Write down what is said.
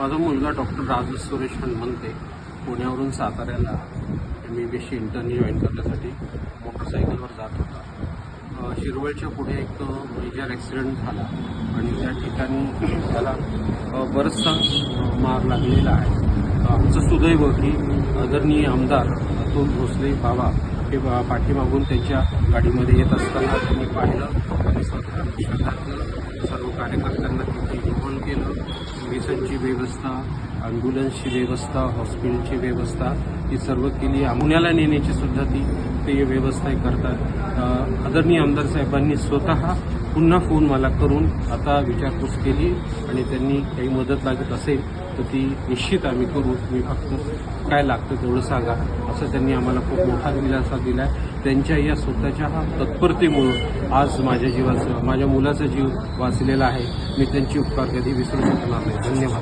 माझा मुलगा डॉक्टर राजू सुरेश हनुमंते पुण्यावरून साताऱ्याला MBBS इंटर्नी जॉईन करण्यासाठी मोटरसायकलवर जात होता. शिरवळच्या पुढे एक मेजर ॲक्सिडेंट झाला आणि त्या ठिकाणी त्याला बराचसा मार लागलेला आहे. आमचं सुदैव की आदरणीय आमदार अतुल भोसले बाबा हे पाठीमागून त्यांच्या गाडीमध्ये येत असताना त्यांनी पाहिलं आणि शहरातलं सर्व कार्यकर्त्यांना तिथे इन्व्हॉल्व केलं. पोलिसांची व्यवस्था, ॲम्ब्युलन्सची व्यवस्था, हॉस्पिटलची व्यवस्था ही सर्व केली. पुण्याला नेण्याची सुद्धा ते व्यवस्था करतात. आदरणीय आमदार साहेबांनी स्वतः पुन्हा फोन मला करून आता विचारपूस केली आणि त्यांनी काही मदत लागत असेल तर ती निश्चित आम्ही करू. मी फक्त काय लागतं तेवढं सांगा असं त्यांनी आम्हाला खूप मोठा दिलासा दिला आहे. त्यांच्या या स्वतःच्या तत्परतेमुळं आज माझ्या मुलाचा जीव वाचलेला आहे. मी त्यांचे उपकार कधी विसरू शकणार नाही. धन्यवाद.